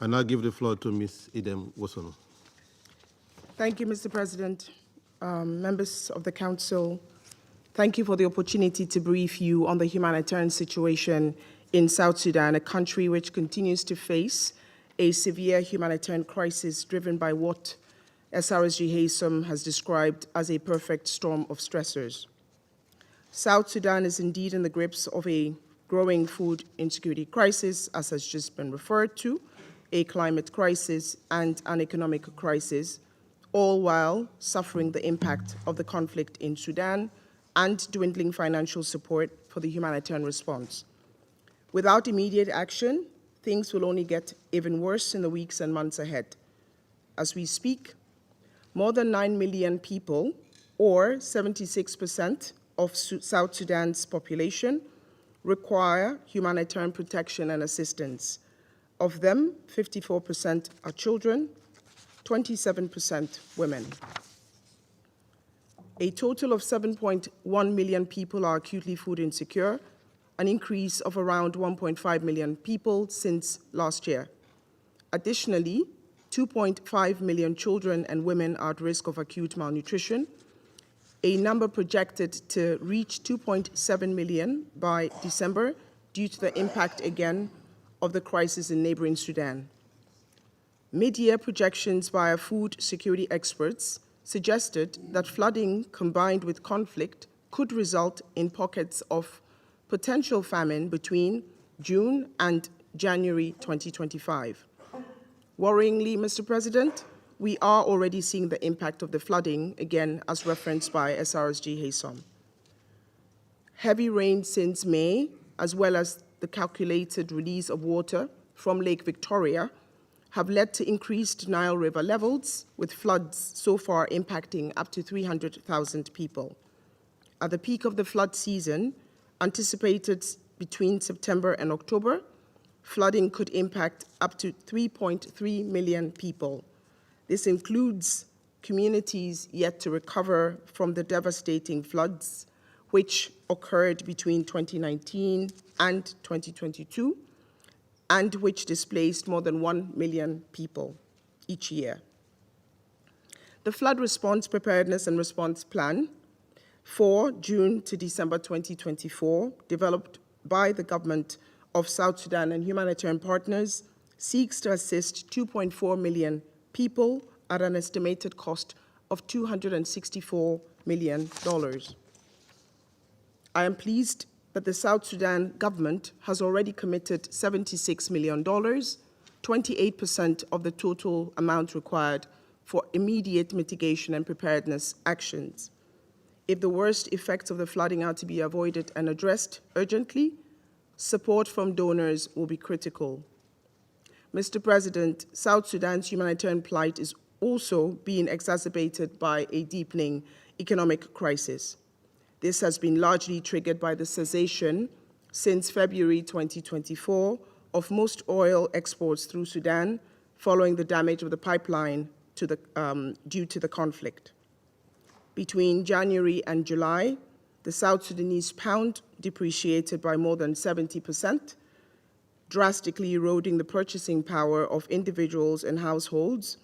I now give the floor to Ms. Edem Wosornu. Thank you, Mr. President. Members of the Council, thank you for the opportunity to brief you on the humanitarian situation in South Sudan, a country which continues to face a severe humanitarian crisis driven by what SRSG HASOM has described as a perfect storm of stressors. South Sudan is indeed in the grips of a growing food insecurity crisis, as has just been referred to, a climate crisis, and an economic crisis, all while suffering the impact of the conflict in Sudan and dwindling financial support for the humanitarian response. Without immediate action, things will only get even worse in the weeks and months ahead. As we speak, more than 9 million people, or 76% of South Sudan's population, require humanitarian protection and assistance. Of them, 54% are children, 27% women. A total of 7.1 million people are acutely food insecure, an increase of around 1.5 million people since last year. Additionally, 2.5 million children and women are at risk of acute malnutrition, a number projected to reach 2.7 million by December due to the impact again of the crisis in neighboring Sudan. Mid-year projections by food security experts suggested that flooding combined with conflict could result in pockets of potential famine between June and January 2025. Worryingly, Mr. President, we are already seeing the impact of the flooding, again as referenced by SRSG HASOM. Heavy rain since May, as well as the calculated release of water from Lake Victoria, have led to increased Nile River levels, with floods so far impacting up to 300,000 people. At the peak of the flood season, anticipated between September and October, flooding could impact up to 3.3 million people. This includes communities yet to recover from the devastating floods which occurred between 2019 and 2022, and which displaced more than 1 million people each year. The Flood Response Preparedness and Response Plan for June to December 2024, developed by the government of South Sudan and humanitarian partners, seeks to assist 2.4 million people at an estimated cost of $264 million. I am pleased that the South Sudan government has already committed $76 million, 28% of the total amount required for immediate mitigation and preparedness actions. If the worst effects of the flooding are to be avoided and addressed urgently, support from donors will be critical. Mr. President, South Sudan's humanitarian plight is also being exacerbated by a deepening economic crisis. This has been largely triggered by the cessation since February 2024 of most oil exports through Sudan following the damage of the pipeline due to the conflict. Between January and July, the South Sudanese pound depreciated by more than 70%, drastically eroding the purchasing power of individuals and households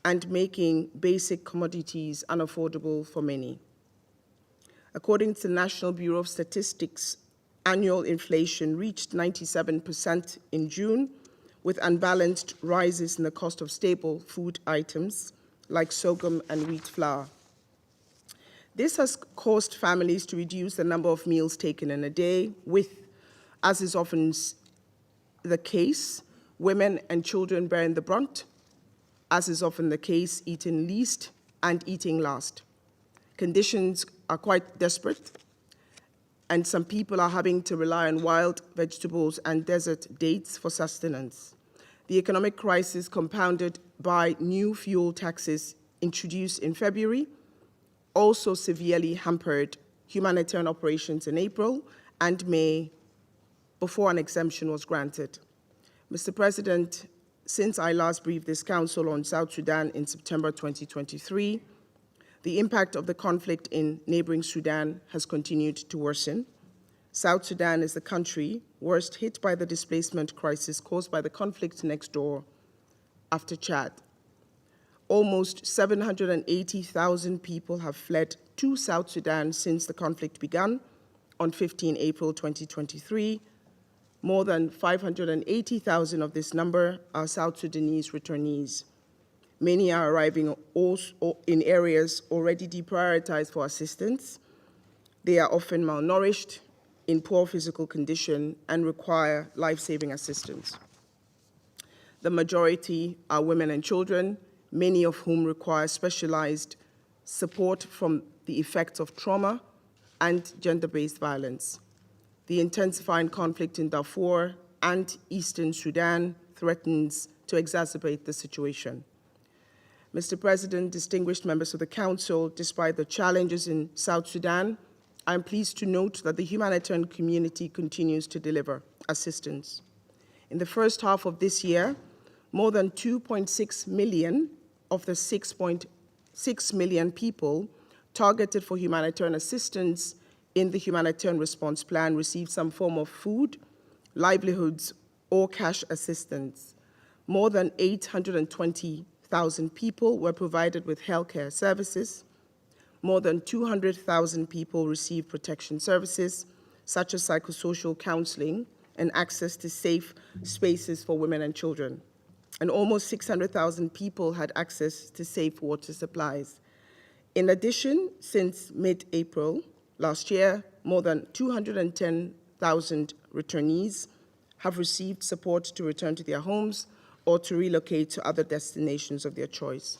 and making basic commodities unaffordable for many. According to the National Bureau of Statistics, annual inflation reached 97% in June, with unbalanced rises in the cost of staple food items like sorghum and wheat flour. This has caused families to reduce the number of meals taken in a day, with, as is often the case, women and children bearing the brunt, as is often the case, eating least and eating last. Conditions are quite desperate, and some people are having to rely on wild vegetables and desert dates for sustenance. The economic crisis, compounded by new fuel taxes introduced in February, also severely hampered humanitarian operations in April and May before an exemption was granted. Mr. President, since I last briefed this Council on South Sudan in September 2023, the impact of the conflict in neighboring Sudan has continued to worsen. South Sudan is the country worst hit by the displacement crisis caused by the conflict next door after Chad. Almost 780,000 people have fled to South Sudan since the conflict began on 15 April 2023. More than 580,000 of this number are South Sudanese returnees. Many are arriving also in areas already deprioritized for assistance. They are often malnourished, in poor physical condition, and require life-saving assistance. The majority are women and children, many of whom require specialized support from the effects of trauma and gender-based violence. The intensifying conflict in Darfur and eastern Sudan threatens to exacerbate the situation. Mr. President, distinguished members of the Council, despite the challenges in South Sudan, I'm pleased to note that the humanitarian community continues to deliver assistance. In the first half of this year, more than 2.6 million of the 6.6 million people targeted for humanitarian assistance in the humanitarian response plan received some form of food, livelihoods, or cash assistance. More than 820,000 people were provided with healthcare services. More than 200,000 people received protection services, such as psychosocial counseling and access to safe spaces for women and children. And almost 600,000 people had access to safe water supplies. In addition, since mid-April last year, more than 210,000 returnees have received support to return to their homes or to relocate to other destinations of their choice.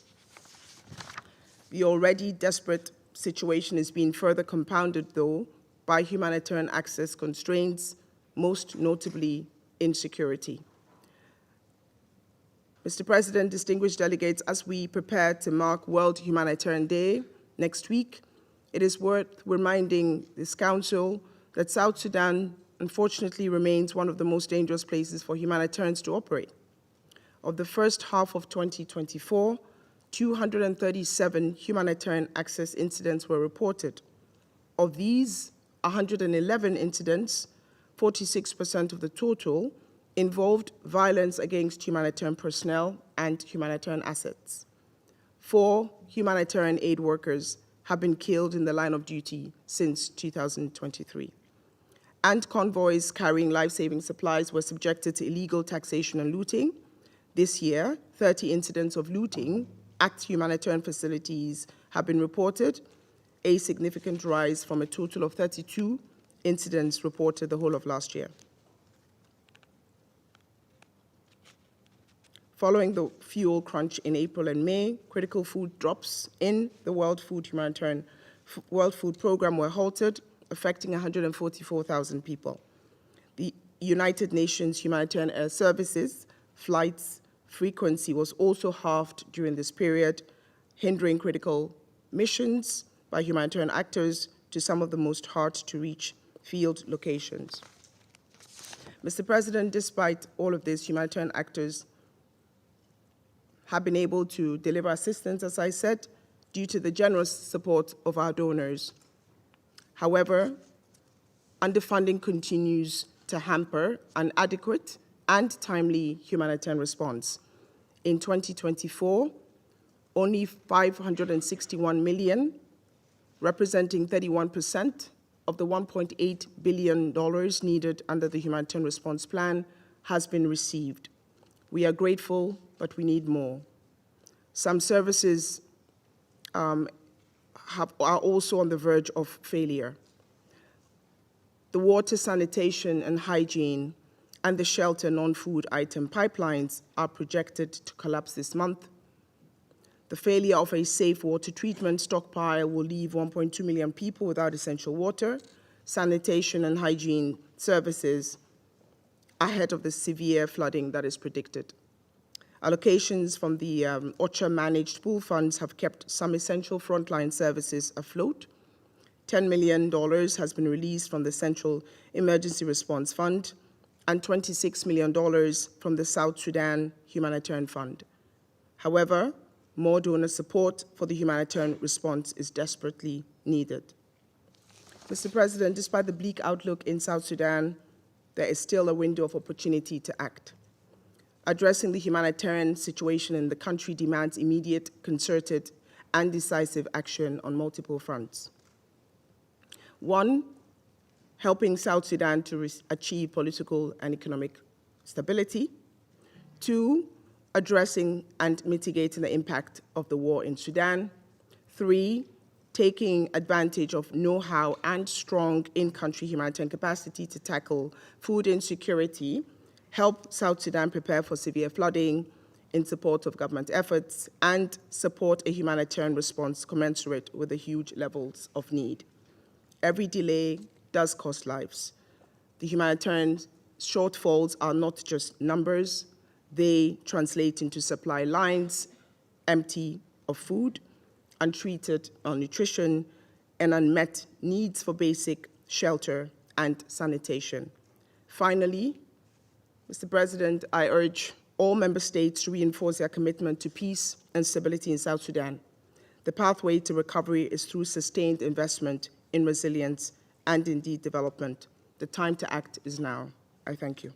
The already desperate situation is being further compounded, though, by humanitarian access constraints, most notably insecurity. Mr. President, distinguished delegates, as we prepare to mark World Humanitarian Day next week, it is worth reminding this Council that South Sudan, unfortunately, remains one of the most dangerous places for humanitarians to operate. Of the first half of 2024, 237 humanitarian access incidents were reported. Of these, 111 incidents, 46% of the total, involved violence against humanitarian personnel and humanitarian assets. 4 humanitarian aid workers have been killed in the line of duty since 2023. And convoys carrying life-saving supplies were subjected to illegal taxation and looting. This year, 30 incidents of looting at humanitarian facilities have been reported, a significant rise from a total of 32 incidents reported the whole of last year. Following the fuel crunch in April and May, critical food drops in the World Food Programme were halted, affecting 144,000 people. The United Nations Humanitarian Air Services flights frequency was also halved during this period, hindering critical missions by humanitarian actors to some of the most hard-to-reach field locations. Mr. President, despite all of this, humanitarian actors have been able to deliver assistance, as I said, due to the generous support of our donors. However, underfunding continues to hamper an adequate and timely humanitarian response. In 2024, only $561 million, representing 31% of the $1.8 billion needed under the humanitarian response plan, has been received. We are grateful, but we need more. Some services are also on the verge of failure. The water, sanitation, and hygiene and the shelter non-food item pipelines are projected to collapse this month. The failure of a safe water treatment stockpile will leave 1.2 million people without essential water, sanitation, and hygiene services ahead of the severe flooding that is predicted. Allocations from the OCHA-managed pool funds have kept some essential frontline services afloat. $10 million has been released from the Central Emergency Response Fund and $26 million from the South Sudan Humanitarian Fund. However, more donor support for the humanitarian response is desperately needed. Mr. President, despite the bleak outlook in South Sudan, there is still a window of opportunity to act. Addressing the humanitarian situation in the country demands immediate, concerted, and decisive action on multiple fronts. 1, helping South Sudan to achieve political and economic stability. 2, addressing and mitigating the impact of the war in Sudan. 3, taking advantage of know-how and strong in-country humanitarian capacity to tackle food insecurity, help South Sudan prepare for severe flooding in support of government efforts, and support a humanitarian response commensurate with the huge levels of need. Every delay does cost lives. The humanitarian shortfalls are not just numbers, they translate into supply lines empty of food, untreated malnutrition, and unmet needs for basic shelter and sanitation. Finally, Mr. President, I urge all member states to reinforce their commitment to peace and stability in South Sudan. The pathway to recovery is through sustained investment in resilience and indeed development. The time to act is now. I thank you.